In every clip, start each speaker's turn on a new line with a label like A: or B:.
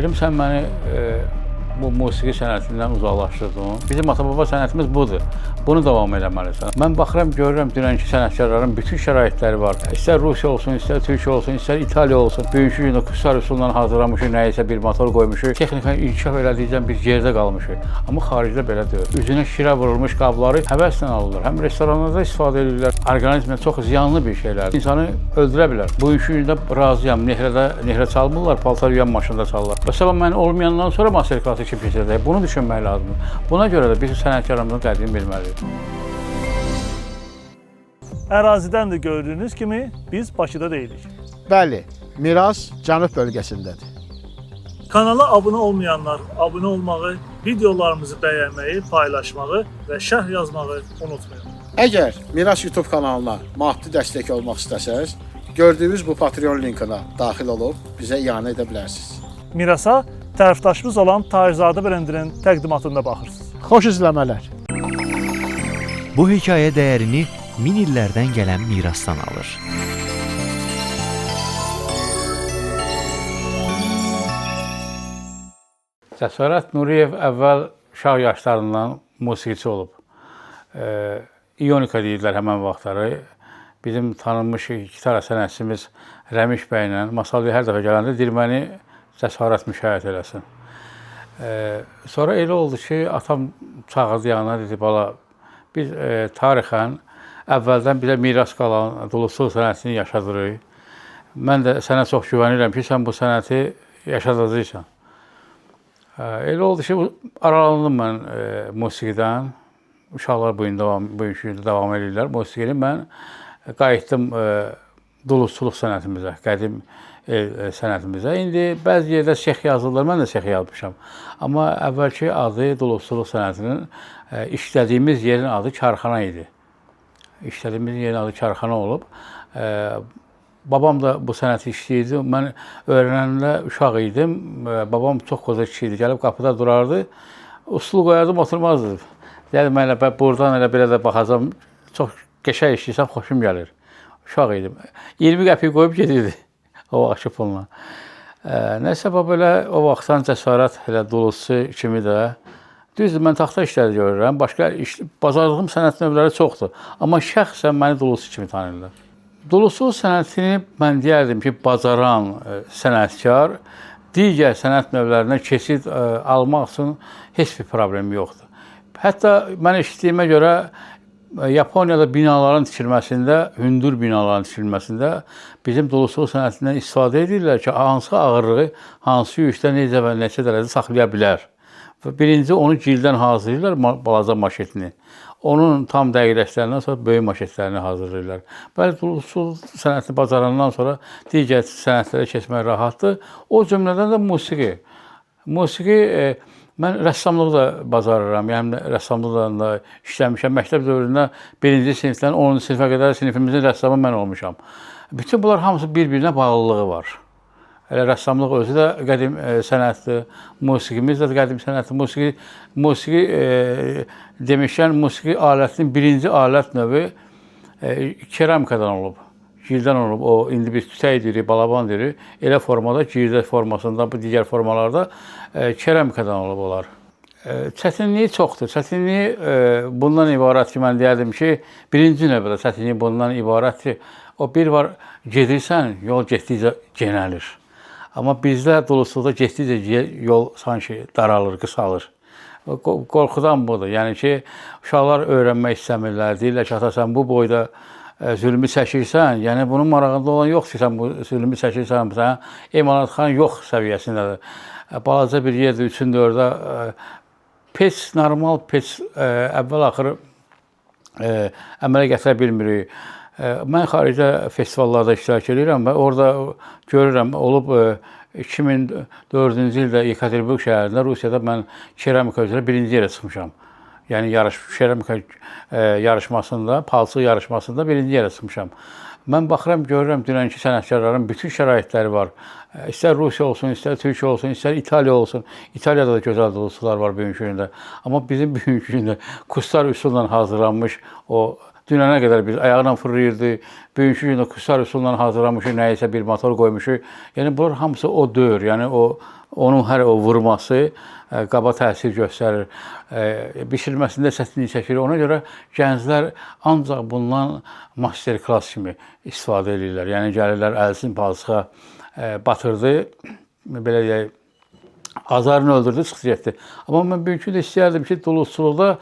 A: Dedim, sən məni bu musiqi sənətindən uzaqlaşdırdın. Bizim ata-baba sənətimiz budur. Bunu davam eləməlisən. Mən baxıram, görürəm dünənki sənətkarların bütün şəraitləri var. İstər Rusiya olsun, istər Türkiyə olsun, istər İtaliya olsun. Bugünkü gündə Kusar üsulundan hazırlamışıq, nəyisə bir motor qoymuşuq. Texnikanı inkişaf elədikcən bir yerdə qalmışıq. Amma xaricdə belə deyil. Üzünə şirə vurulmuş qabları həvəslə alırlar. Həm restoranlarda istifadə edirlər. Orqanizmə çox ziyanlı bir şeylər. İnsanı öldürə bilər. Bugünkü gündə razıyam. Nehrə çalmırlar, paltar yuyan maşında çalırlar. Məsələn, mən olmayandan sonra master-klası kim keçirəcək? Bunu düşünmək lazımdır. Buna görə də biz sənətkarımızın qədrini bilməliyik.
B: Ərazidən də gördüyünüz kimi biz Bakıda deyilik.
C: Bəli, Miras Cənub bölgəsindədir.
B: Kanala abunə olmayanlar abunə olmağı, videolarımızı bəyənməyi, paylaşmağı və şərh yazmağı unutmayın.
C: Əgər Miras YouTube kanalına maddi dəstək olmaq istəsəz, gördüyünüz bu Patreon linkına daxil olub bizə iyanə edə bilərsiniz.
B: Mirasa tərəfdaşımız olan Tahirzadə brendinin təqdimatında baxırsınız.
C: Xoş izləmələr.
D: Bu hekayə dəyərini min illərdən gələn mirasdan alır.
A: Cəsarət Nuriyev əvvəl uşaq yaşlarından musiqiçi olub. İonika deyirlər həmən vaxtları. Bizim tanınmış gitara sənətçimiz Rəmiş bəylə Masallıya hər dəfə gələndə deyir, məni cəsarət müşayiət eləsin. Sonra elə oldu ki, atam çağırdı yanına, dedi, bala, biz tarixən əvvəldən bizə miras qalan duluzçuluq sənətini yaşadırıq. Mən də sənə çox güvənirəm ki, sən bu sənəti yaşadacaqsan. Elə oldu ki, aralandım mən musiqidən. Uşaqlar bugünkü gündə davam edirlər musiqini. Mən qayıtdım duluzçuluq sənətimizə, qədim sənətimizə. İndi bəzi yerdə şex yazırlar, mən də şex yazmışam. Amma əvvəlki adı duluzçuluq sənətinin işlədiyimiz yerin adı karxana idi. İşlədiyimiz yerin adı karxana olub. Babam da bu sənəti işləyirdi. Mən öyrənəndə uşaq idim. Babam çox qoca kişi idi. Gəlib qapıda durardı. Uslu qoyardım, oturmazdı. Deyədim, mən elə buradan elə belə də baxacam. Çox qəşəng işləyirsəm, xoşum gəlir. Uşaq idim. 20 qəpik qoyub gedirdi o vaxtki pulla. Nəsə belə o vaxtdan cəsarət elə duluzçu kimi də. Düzdür, mən taxta işləri görürəm. Başqa bacardığım sənət növləri çoxdur. Amma şəxsən məni duluzçu kimi tanıyırlar. Duluzçuluq sənətini mən deyərdim ki, bacaran sənətkar digər sənət növlərinə keçid almaq üçün heç bir problemi yoxdur. Hətta mən eşitdiyimə görə Yaponiyada binaların tikilməsində, hündür binaların tikilməsində bizim duluzçuluq sənətindən istifadə edirlər ki, hansı ağırlığı, hansı yükdə necə və neçə dərəcədə saxlaya bilər. Birinci onu gildən hazırlayırlar, balaca maşetini. Onun tam dəqiqləşdirəndən sonra böyük maşetlərini hazırlayırlar. Bəli, duluzçuluq sənətini bacarandan sonra digər sənətlərə keçmək rahatdır. O cümlədən də musiqi. Musiqi, mən rəssamlığı da bacarıram. Yəni, rəssamlıqla da işləmişəm. Məktəb dövründə 1-ci sinifdən 10-cu sinifə qədər sinifimizin rəssamı mən olmuşam. Bütün bunlar hamısı bir-birinə bağlılığı var. Elə rəssamlıq özü də qədim sənətdir, musiqimiz də qədim sənətdir. Musiqi demişkən, musiqi alətinin birinci alət növü keramikadan olub, gildən olub. O, indi biz tütək deyirik, balaban deyirik. Elə formada, girdə formasında, bu digər formalarda keramikadan olub olar. Çətinliyi çoxdur. Çətinliyi bundan ibarət ki, mən deyərdim ki, birinci növbədə çətinliyi bundan ibarət ki, o bir var, gedirsən, yol getdikcə genəlir. Amma bizdə duluzçuluqda getdikcə yol sanki daralır, qısalır. Qorxudan budur. Yəni ki, uşaqlar öyrənmək istəmirlər. Deyirlər ki, ata, sən bu boyda zülmü çəkirsən, yəni bunun marağında olan yox ki, sən bu zülmü çəkirsən, sən emalatxan yox səviyyəsindədir. Balaca bir yerdir, 3-4-də peç, normal peç əvvəl-axırı əmələ gətirə bilmirik. Mən xaricdə festivallarda iştirak edirəm və orada görürəm, olub 2004-cü ildə Yekaterinburq şəhərində, Rusiyada mən keramika üzrə birinci yerə çıxmışam. Yəni, keramika yarışmasında, palçıq yarışmasında birinci yerə çıxmışam. Mən baxıram, görürəm, dünənki sənətkarların bütün şəraitləri var. İstər Rusiya olsun, istər Türkiyə olsun, istər İtaliya olsun. İtaliyada da gözəl duluzçular var bugünkü gündə. Amma bizim bugünkü gündə Kusar üsulundan hazırlanmış o Dünənə qədər biz ayaqla fırlayırdı. Bugünkü gündə Kusar üsulla hazırlamışıq, nəyisə bir motor qoymuşuq. Yəni bunlar hamısı o dövr, yəni onun hər o vurması qaba təsir göstərir. Bişirməsində çətinlik çəkir. Ona görə gənclər ancaq bundan master klass kimi istifadə edirlər. Yəni gəlirlər əlsin palçığa batırdı, belə deyək, azarını öldürdü, çıxdı getdi. Amma mən bugünkü də istəyərdim ki, duluzçuluqda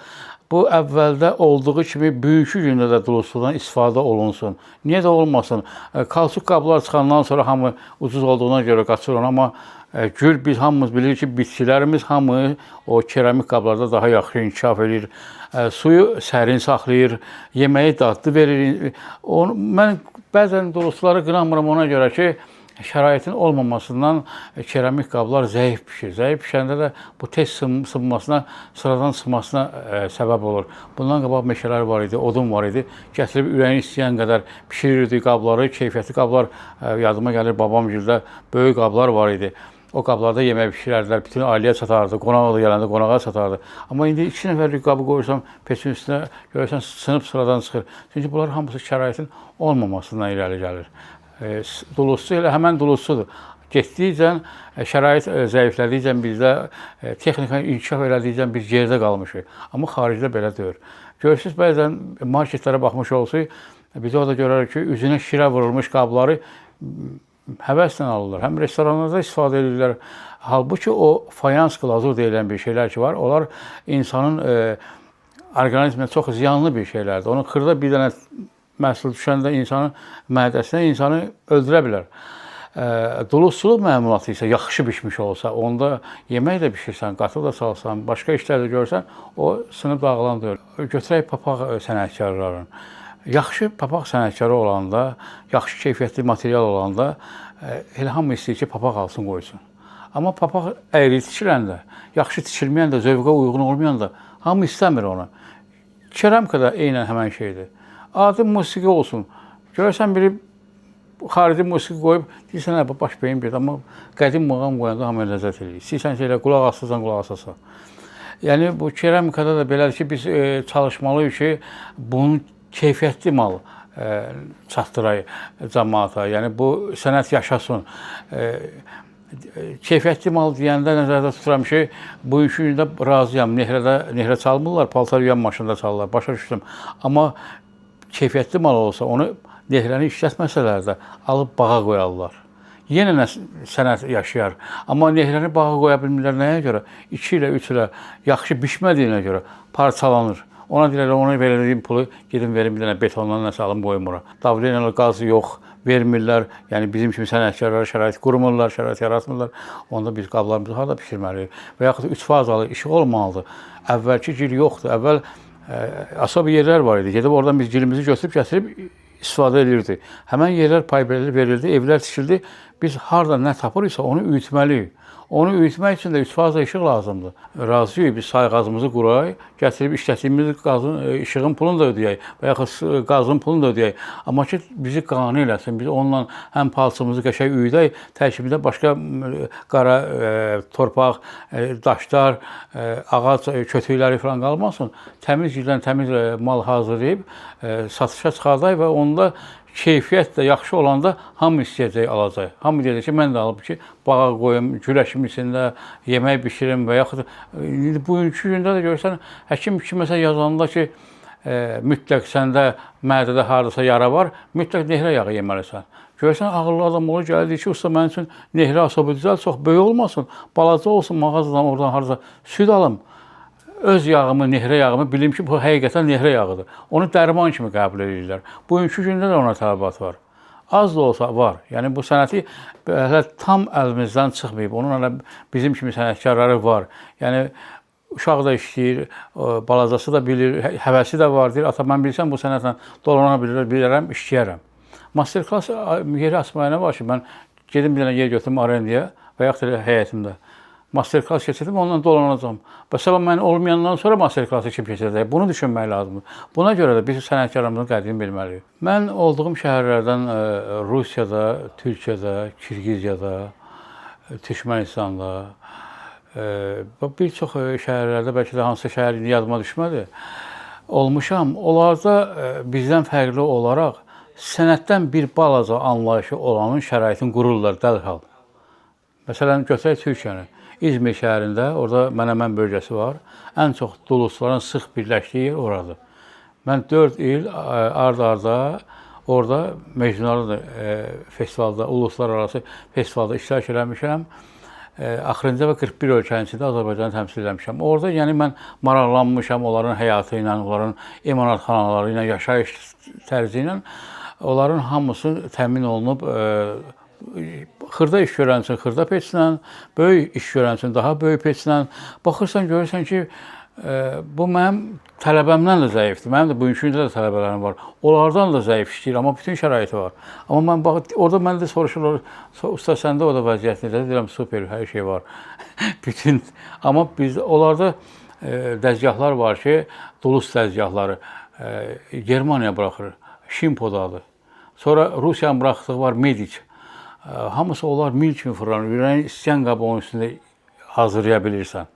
A: bu əvvəldə olduğu kimi bugünkü gündə də duluzçuluqdan istifadə olunsun. Niyə də olmasın? Kalçuk qablar çıxandan sonra hamı ucuz olduğuna görə qaçır ona, amma gül biz hamımız bilirik ki, bitkilərimiz hamı o keramik qablarda daha yaxşı inkişaf edir. Suyu sərin saxlayır, yeməyi dadlı verir. Mən bəzən duluzçuları qınamıram ona görə ki, şəraitin olmamasından keramik qablar zəif pişir. Zəif pişəndə də bu tez sınmasına, sıradan çıxmasına səbəb olur. Bundan qabaq meşələr var idi, odun var idi. Gətirib ürəyin istəyən qədər pişirirdi qabları, keyfiyyətli qablar. Yadıma gəlir, babamgildə böyük qablar var idi. O qablarda yemək pişirərdilər, bütün ailəyə çatardı, qonaq da gələndə qonağa çatardı. Amma indi 2 nəfərlik qabı qoyursam, peçin üstünə görürsən sınıb sıradan çıxır. Çünki bunlar hamısı şəraitin olmamasından irəli gəlir. Duluzçu elə həmən duluzçudur. Getdikcə, şərait zəiflədikcə bizdə texnika inkişaf elədikcə biz yerdə qalmışıq. Amma xaricdə belə deyil. Görürsünüz, bəzən marketlərə baxmış olsaq, biz orada görürük ki, üzünə şirə vurulmuş qabları həvəslə alırlar. Həm restoranlarda istifadə edirlər. Halbuki o fayans glazur deyilən bir şeylər ki var, onlar insanın orqanizminə çox ziyanlı bir şeylərdir. Onu xırda bir dənə məhsul düşəndə insanın mədəsinə insanı öldürə bilər. Duluzçuluq məmulatı isə yaxşı bişmiş olsa, onda yemək də bişirsən, qatıq da salsan, başqa işlər də görsən, o sınıb dağılan deyil. Götürək papaq sənətkarların. Yaxşı papaq sənətkarı olanda, yaxşı keyfiyyətli material olanda elə hamı istəyir ki, papaq alsın, qoysun. Amma papaq əyri tikiləndə, yaxşı tikilməyən də, zövqə uyğun olmayan da hamı istəmir onu. Keramika da eynən həmən şeydir. Adi musiqi olsun. Görürsən biri xarici musiqi qoyub, deyirsən, baş beyim gedir, amma qədim muğam qoyanda hamı ləzzət edir. İstəyirsən ki, elə qulaq asırsan, qulaq asasan. Yəni, bu keramikada da belədir ki, biz çalışmalıyıq ki, bunun keyfiyyətli mal çatdırayıq cəmaata. Yəni, bu sənət yaşasın. Keyfiyyətli mal deyəndə nəzərdə tuturam ki, bugünkü gündə razıyam. Nehrə çalmırlar, paltar yuyan maşında çalırlar, başa düşdüm. Amma keyfiyyətli mal olsa, onu nehrəni işlətməsələr də alıb bağa qoyarlar. Yenə sənət yaşayar. Amma nehrəni bağa qoya bilmirlər nəyə görə? 2 ilə 3 ilə yaxşı bişmədiyinə görə parçalanır. Ona deyirlər, ona verildiğim pulu gedin verin bir dənə betondan nəsə alım qoymura. Davlenyalı qazı yox, vermirlər. Yəni bizim kimi sənətkarlara şərait qurmurlar, şərait yaratmırlar. Onda biz qablarımızı harada bişirməliyik? Və yaxud 3 fazalı işıq olmalıdır. Əvvəlki gil yoxdur. Əvvəl asabi yerlər var idi. Gedib oradan biz gilimizi götürüb gətirib istifadə edirdik. Həmən yerlər pay verildi, evlər tikildi. Biz harada nə tapırıqsa onu üyütməliyik. Onu üyütmək üçün də 3 faza işıq lazımdır. Razıyıq, biz say qazımızı qurayıq, gətirib işlətdiyimiz qazın, işığın pulunu da ödəyək və yaxud qazın pulunu da ödəyək. Amma ki, bizi qane eləsin, biz onunla həm palçımızı qəşəng üyüdək, tərkibində başqa qara torpaq, daşlar, ağac kötükləri falan qalmasın. Təmiz gildən təmiz mal hazırlayıb satışa çıxardaq və onda keyfiyyət də yaxşı olanda hamı istəyəcək, alacaq. Hamı deyəcək ki, mən də alıb ki, bağa qoyum, güləşim içində, yemək bişirim və yaxud bugünkü gündə də görsən, həkim kiməsə yazanda ki, mütləq səndə mədədə haradasa yara var, mütləq nehrə yağı yeməlisən. Görsən, ağıllı adam olur, gəlir deyir ki, usta, mənim üçün nehrə asobu düzəl, çox böyük olmasın, balaca olsun, mağazadan oradan haradasa süd alım. Öz yağımı, nehrə yağımı bilim ki, bu həqiqətən nehrə yağıdır. Onu dərman kimi qəbul edirlər. Bugünkü gündə də ona tələbat var. Az da olsa var. Yəni bu sənəti hələ tam əlimizdən çıxmayıb. Onun hələ bizim kimi sənətkarları var. Yəni uşaq da işləyir, balacası da bilir, həvəsi də var. Deyir, ata mən bilsəm bu sənətlə dolana bilərəm, işləyərəm. Master klass yeri açmaya nə var ki, mən gedim bir dənə yer götürüm arendiyə və yaxud da həyətimdə. Master klass keçirdim, ondan dolanacağım. Və sabah mən olmayandan sonra master klassı kim keçirəcək? Bunu düşünmək lazımdır. Buna görə də biz sənətkarlarımızın qədrini bilməliyik. Mən olduğum şəhərlərdən Rusiyada, Türkiyədə, Kirgiziyada, Türkmenistanda, bir çox şəhərlərdə, bəlkə də hansısa şəhər indi yadıma düşmədi. olmuşam. Onlarda bizdən fərqli olaraq sənətdən bir balaca anlayışı olanın şəraitini qururlar dərhal. Məsələn, götürək Türkiyəni. İzmir şəhərində, orada Mənəmən bölgəsi var. Ən çox dulusçuların sıx birləşdiyi yer oradır. Mən 4 il ard-arda orada Mecnunlarla festivalda, uluslararası festivalda iştirak eləmişəm. Axırıncı və 41 ölkənin içində Azərbaycanı təmsil eləmişəm. Orada yəni mən maraqlanmışam onların həyatı ilə, onların emalatxanaları ilə, yaşayış tərzi ilə. Onların hamısı təmin olunub, xırda iş görən üçün xırda peçlə, böyük iş görən üçün daha böyük peçlə. Baxırsan, görürsən ki, bu mənim tələbəmdən də zəifdir. Mənim də bugünkü gündə də tələbələrim var. Onlardan da zəif işləyir, amma bütün şəraiti var. Amma mən orada məndə soruşurlar, usta səndə o da vəziyyət necədir? Deyirəm, super, hər şey var. Bütün. Amma onlarda dəzgahlar var ki, dulus dəzgahları Germaniya buraxır. Şimpodadır. Sonra Rusiyanın buraxdığı var Medic. Hamısı onlar mil kimi fırlanır. Ürəyin istəyən qabı onun üstündə hazırlaya bilirsən.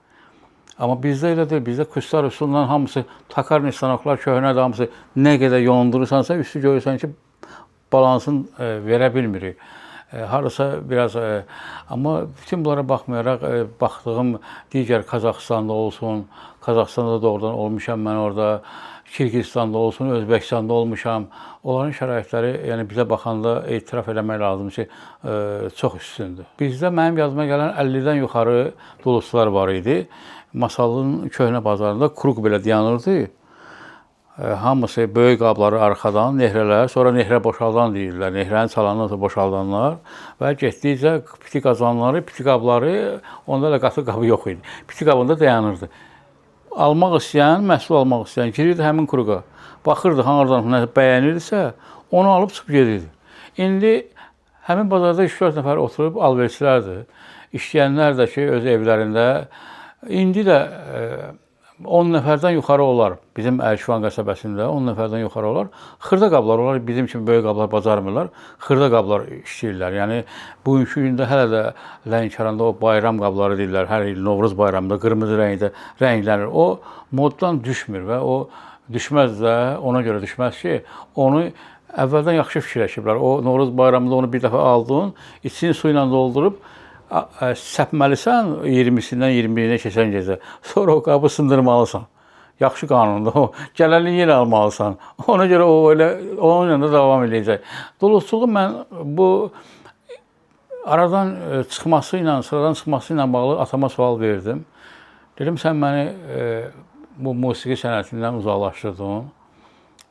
A: Amma bizdə elə deyil. Bizdə kustar üsulundan hamısı takarni stanoklar köhnədir. Hamısı nə qədər yondurursansa üstü görürsən ki, balansını verə bilmirik. Harasa biraz amma bütün bunlara baxmayaraq baxdığım digər Qazaxıstanda olsun, Qazaxıstanda doğrudan olmuşam mən orada, Kirgizistanda olsun, Özbəkistanda olmuşam. Onların şəraitləri, yəni bizə baxanda etiraf eləmək lazımdır ki, çox üstündür. Bizdə mənim yadıma gələn 50-dən yuxarı dulusçular var idi. Masalın köhnə bazarında kruq belə dayanırdı. Hamısı böyük qabları arxadan, nehrələr, sonra nehrə boşaldan deyirlər. Nehrəni çalandan sonra boşaldanlar və getdikcə piti qazanları, piti qabları, onda da qatı qabı yox idi. Piti qabında dayanırdı. Almaq istəyən, məhsul almaq istəyən girirdi həmin kruqa. Baxırdı, hangidən nə bəyənirdisə, onu alıb çıxıb gedirdi. İndi həmin bazarda 3-4 nəfər oturub alverçilərdir. İşləyənlər də ki, öz evlərində. İndi də 10 nəfərdən yuxarı olar. Bizim Əlşivan qəsəbəsində 10 nəfərdən yuxarı olar. Xırda qablar, onlar bizim kimi böyük qablar bacarmırlar. Xırda qablar işləyirlər. Yəni, bugünkü gündə hələ də Lənkəranda o bayram qabları deyirlər. Hər il Novruz bayramında qırmızı rəngdə rənglənir. O moddan düşmür və o düşməz də, ona görə düşməz ki, onu əvvəldən yaxşı fikirləşiblər. O Novruz bayramında onu bir dəfə aldın, içini su ilə doldurub, səpməlisən 20-sindən 21-nə keçən gecə. Sonra o qabı sındırmalısan. Yaxşı qanundur. O gələni yenə almalısan. Ona görə o elə onunla da davam edəcək. Dulusçuluğu mən bu aradan çıxması ilə, sıradan çıxması ilə bağlı atama sual verdim. Dedim, sən məni bu musiqi sənətindən uzaqlaşdırdın.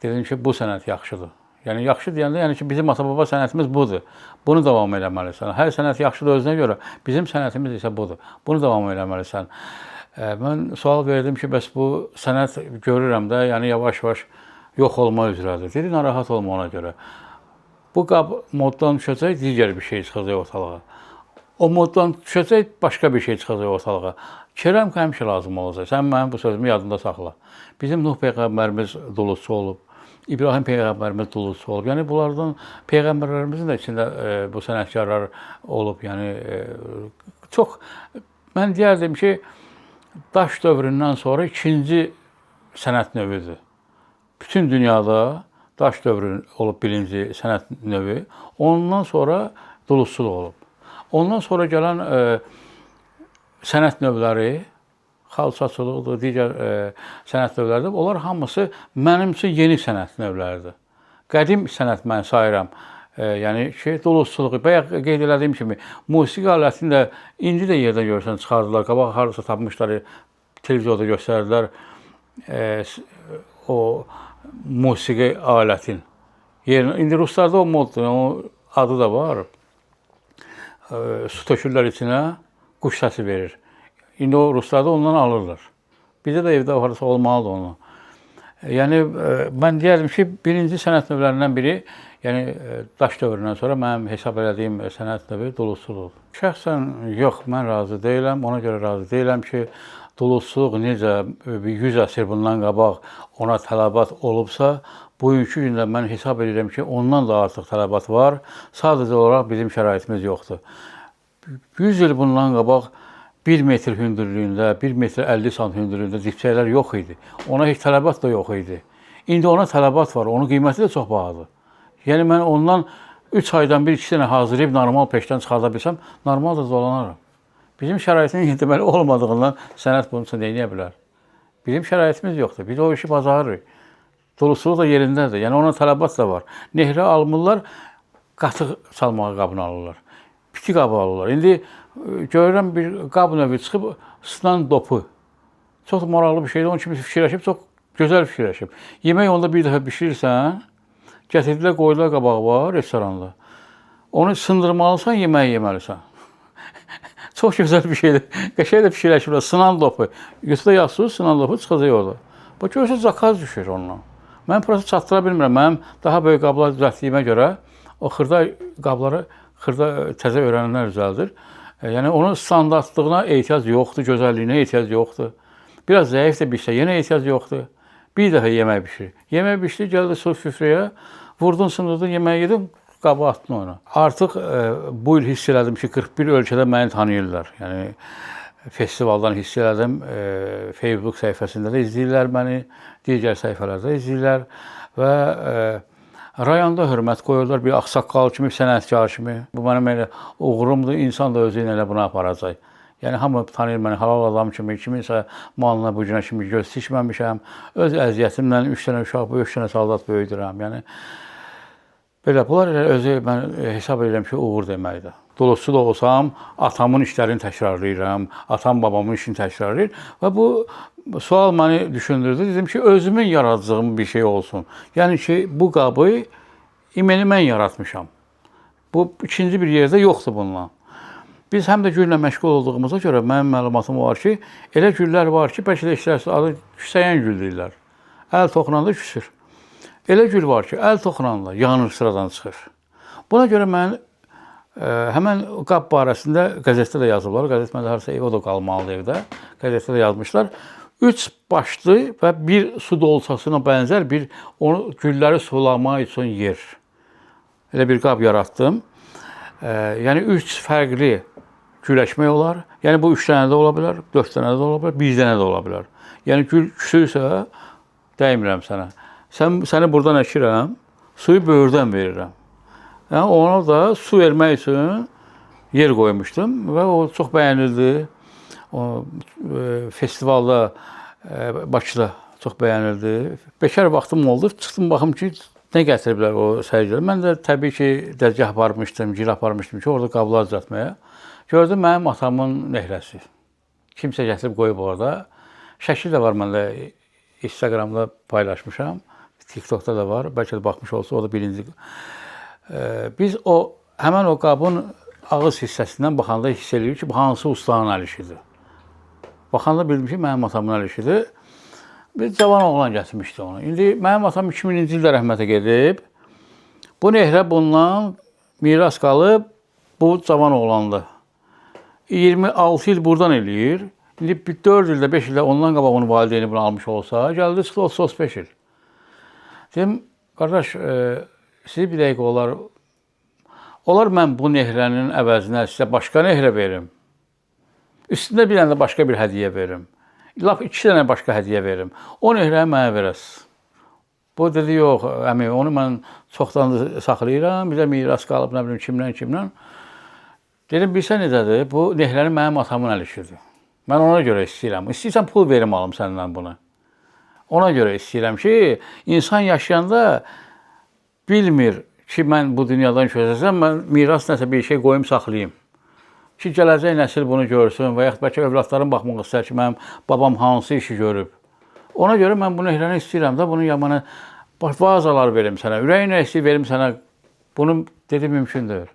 A: Dedim ki, bu sənət yaxşıdır. Yəni, yaxşı deyəndə, yəni ki, bizim ata-baba sənətimiz budur. Bunu davam eləməlisən. Hər sənət yaxşıdır özünə görə. Bizim sənətimiz isə budur. Bunu davam eləməlisən. Mən sual verdim ki, bəs bu sənət görürəm də, yəni yavaş-yavaş yox olma üzrədir. Dedi, narahat olma ona görə. Bu qab moddan düşəcək, digər bir şey çıxacaq ortalığa. O moddan düşəcək, başqa bir şey çıxacaq ortalığa. Kerəm həmişə lazım olacaq. Sən mənim bu sözümü yadında saxla. Bizim Nuh Peyğəmbərimiz dulusçu olub. İbrahim Peyğəmbərimiz dulusçu olub. Yəni, bunlardan Peyğəmbərlərimizin də içində bu sənətkarlar olub. Yəni, çox, mən deyərdim ki, daş dövründən sonra ikinci sənət növüdür. Bütün dünyada daş dövrü olub birinci sənət növü. Ondan sonra dulusçuluq olub. Ondan sonra gələn sənət növləri, xalçaçılıqdır, digər sənət növləridir. Onlar hamısı mənim üçün yeni sənət növləridir. Qədim sənət mən sayıram. Yəni ki, dulusçuluğu, bayaq qeyd elədiyim kimi, musiqi alətini də indi də yerdən görürsən çıxardılar. Qabaq harasa tapmışlar, televizorda göstərdilər o musiqi alətin. İndi ruslarda o moddur, o adı da var. Su tökürlər içinə, quş səsi verir. İndi o ruslarda ondan alırlar. Bizdə də evdə harasa olmalıdır onu. Yəni, mən deyərdim ki, birinci sənət növlərindən biri, yəni daş dövründən sonra mənim hesab elədiyim sənət növü dulusçuluqdur. Şəxsən yox, mən razı deyiləm. Ona görə razı deyiləm ki, dulusçuluq necə 100 əsr bundan qabaq ona tələbat olubsa, bugünkü gündə mən hesab edirəm ki, ondan da artıq tələbat var. Sadəcə olaraq bizim şəraitimiz yoxdur. 100 il bundan qabaq 1 metr hündürlüyündə, 1 metr 50 sm hündürlüyündə dibçəklər yox idi. Ona heç tələbat da yox idi. İndi ona tələbat var, onun qiyməti də çox bahadır. Yəni mən ondan 3 aydan 1-2 dənə hazırlayıb normal peşdən çıxarda bilsəm, normal da dolanaram. Bizim şəraitimiz deməli olmadığından sənət bunun üçün deyə bilər. Bizim şəraitimiz yoxdur. Biz o işi bacarırıq. Dolusuluq da yerindədir. Yəni ona tələbat da var. Nehrə almırlar, qatıq çalmağa qabını alırlar. Piti qabı alırlar. İndi görürəm bir qab növü çıxıb sınan dopu. Çox maraqlı bir şeydir. Onun kimi fikirləşib, çox gözəl fikirləşib. Yemək onda bir dəfə bişirirsən, gətirdilər, qoydular qabağı var restoranda. Onu sındırmalısan, yeməyi yeməlisən. Çox gözəl bir şeydir. Qəşəng də fikirləşiblər. Sınan dopu. Götürdə yazsınız, sınan dopu çıxacaq orada. Bu görürsən, zakaz düşür onunla. Mən prosta çatdıra bilmirəm. Mənim daha böyük qablar düzəltdiyimə görə o xırda qabları xırda təzə öyrənənlər düzəldir. Yəni onun standartlığına ehtiyac yoxdur, gözəlliyinə ehtiyac yoxdur. Biraz zəif də bişsə yenə ehtiyac yoxdur. Bir dəfə yemək bişir. Yemək bişdi, gəldi su süfrəyə, vurdun, sındırdın, yeməyi yedin, qabı atdın ona. Artıq bu il hiss elədim ki, 41 ölkədə məni tanıyırlar. Yəni festivaldan hiss elədim. Facebook səhifəsində də izləyirlər məni, digər səhifələrdə izləyirlər və rayonda hörmət qoyurlar, bir ağsaqqal kimi, sənətkar kimi. Bu mənim elə uğurumdur, insan da özü ilə elə buna aparacaq. Yəni hamı tanıyır məni halal adam kimi, kiminsə malına bu günə kimi göz dişməmişəm. Öz əziyyətimlə 3 dənə uşaq, 3 dənə saldat böyüdürəm. Yəni belə bunlar elə özü mən hesab edirəm ki, uğur deməkdir. Dolusu da olsam, atamın işlərini təkrarlayıram, atam babamın işini təkrarlayır və bu sual məni düşündürdü. Dedim ki, özümün yaradıcığım bir şey olsun. Yəni ki, bu qabı imeni mən yaratmışam. Bu ikinci bir yerdə yoxdur bununla. Biz həm də güllə məşğul olduğumuza görə mənim məlumatım var ki, elə güllər var ki, bəlkə də işlərsə adı küsəyən gül deyirlər. Əl toxunanda küsür. Elə gül var ki, əl toxunanda yanır, sıradan çıxır. Buna görə mən həmən qab barəsində qəzetdə də yazıblar. Qəzet məndə harasa o da qalmalıdır evdə. Qəzetdə də yazmışlar. 3 başlı və bir su dolçasına bənzər bir onu gülləri sulamaq üçün yer. Elə bir qab yaratdım. Yəni 3 fərqli güləşmək olar. Yəni bu 3 dənə də ola bilər, 4 dənə də ola bilər, 1 dənə də ola bilər. Yəni gül küsürsə dəymirəm sənə. Səni buradan əkirəm, suyu böyürdən verirəm. Yəni ona da su vermək üçün yer qoymuşdum və o çox bəyənildi. O festivalda Bakıda çox bəyənildi. Bekar vaxtım oldu. Çıxdım baxım ki, nə gətiriblər o sərgilərə. Mən də təbii ki, dəzgah aparmışdım, gil aparmışdım ki, orada qablar düzəltməyə. Gördüm mənim atamın nehrəsi. Kimsə gətirib qoyub orada. Şəkil də var məndə. Instagramda paylaşmışam. TikTokda da var. Bəlkə də baxmış olsa, o da birinci. Biz həmən o qabın ağız hissəsindən baxanda hiss edirik ki, bu hansı ustanın əl işidir. Baxanda bildim ki, mənim atamın əl işidir. Bir cavan oğlan gətirmişdi onu. İndi mənim atam 2000-ci ildə rəhmətə gedib. Bu nehrə bundan miras qalıb, bu cavan oğlandı. 26 il buradan eləyir. İndi 4 ildə, 5 ildə ondan qabaq onun valideyni bunu almış olsa, gəldi çıxdı 35 il. Dedim, qardaş, siz bir dəqiqə olar mən bu nehrənin əvəzinə sizə başqa nehrə verim. Üstündə bir dənə də başqa bir hədiyyə verim. Lap 2 dənə başqa hədiyyə verim. O nehrəni mənə verəsiz. Bu dedi, yox, əmi, onu mən çoxdan saxlayıram, bizə miras qalıb, nə bilim, kimdən. Dedim, bilsən necədir? Bu nehrəni mənim atamın əl işidir. Mən ona görə istəyirəm. İstəyirsən pul verim alım səndən bunu. Ona görə istəyirəm ki, insan yaşayanda bilmir ki, mən bu dünyadan köçəcəm, mən miras nəsə bir şey qoyum, saxlayayım. Ki, gələcək nəsil bunu görsün və yaxud bəlkə övladlarım baxmaq istər ki, mənim babam hansı işi görüb. Ona görə mən bunu ehrəni istəyirəm də, bunun yamanı vazalar verim sənə, ürəyin istəyir verim sənə. Bunu dedi, mümkündür.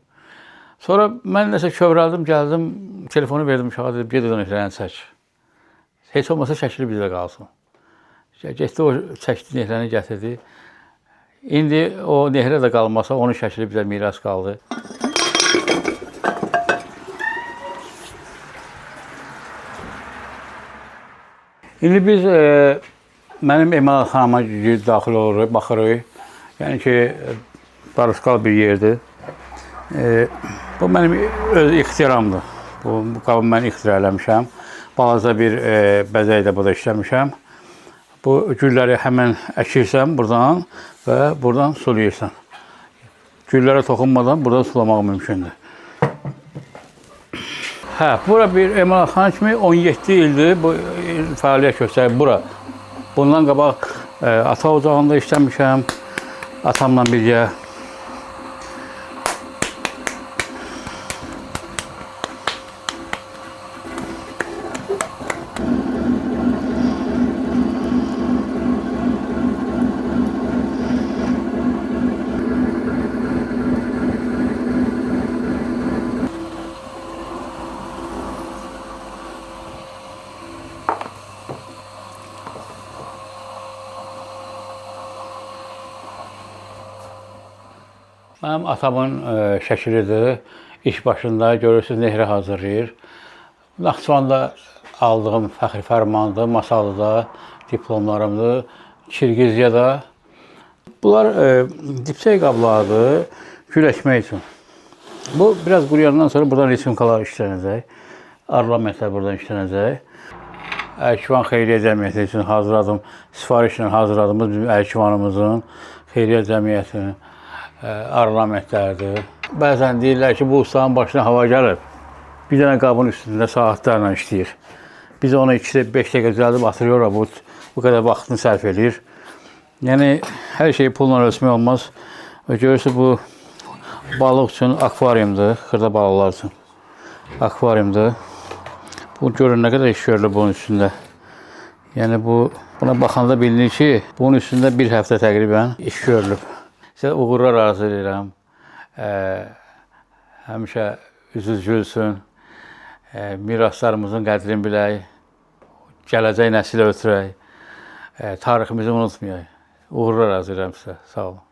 A: Sonra mən nəsə kövrəldim, gəldim, telefonu verdim uşağa, dedim, ged o nehrəni çək. Heç olmasa şəkili bizdə qalsın. Getdi, o çəkdi nehrəni gətirdi. İndi o nehrə də qalmasa, onun şəkili bizə miras qaldı. İndi biz mənim emalxanama daxil oluruq, baxırıq. Yəni ki, darışqal bir yerdir. Bu mənim öz ixtiyaramdır. Bu qabı mən ixtira eləmişəm. Balaca bir bəzəkdə burada işləmişəm. Bu gülləri həmən əkirsən buradan və buradan sulayırsan. Güllərə toxunmadan buradan sulamaq mümkündür. Bura bir emalatxana kimi 17 ildir bu fəaliyyət göstərir bura. Bundan qabaq ata ocağında işləmişəm, atamla birgə. Mənim atamın şəkilidir. İş başında görürsünüz nehrə hazırlayır. Naxçıvanda aldığım fəxri fərmandır, Masallıda diplomlarımdır, Kirgiziyada. Bunlar dipçək qablardır, gül əkmək üçün. Bu biraz quruyandan sonra buradan resimkalar işlənəcək. Arlamentlər buradan işlənəcək. Əlkivan Xeyriyyə Cəmiyyəti üçün hazırladım, sifarişlə hazırladığımız bizim əlkivanımızın Xeyriyyə Cəmiyyətinin arlamentlərdir. Bəzən deyirlər ki, bu ustanın başına hava gəlib. Bir dənə qabın üstündə saatlarla işləyir. Biz onu 2-5 dəqiqə düzəldib atırıq, bu qədər vaxtını sərf edir. Yəni, hər şeyi pulla ölçmək olmaz. Və görürsünüz, bu balıq üçün akvariumdur, xırda balıqlar üçün akvariumdur. Bu görün, nə qədər iş görülür bunun üstündə. Yəni, buna baxanda bilinir ki, bunun üstündə bir həftə təqribən iş görülüb. Sizə uğurlar arzu edirəm. Həmişə üzünüz gülsün. Miraslarımızın qədrini bilək. Gələcək nəsilə ötürək. Tariximizi unutmayaq. Uğurlar arzu edirəm sizə. Sağ olun.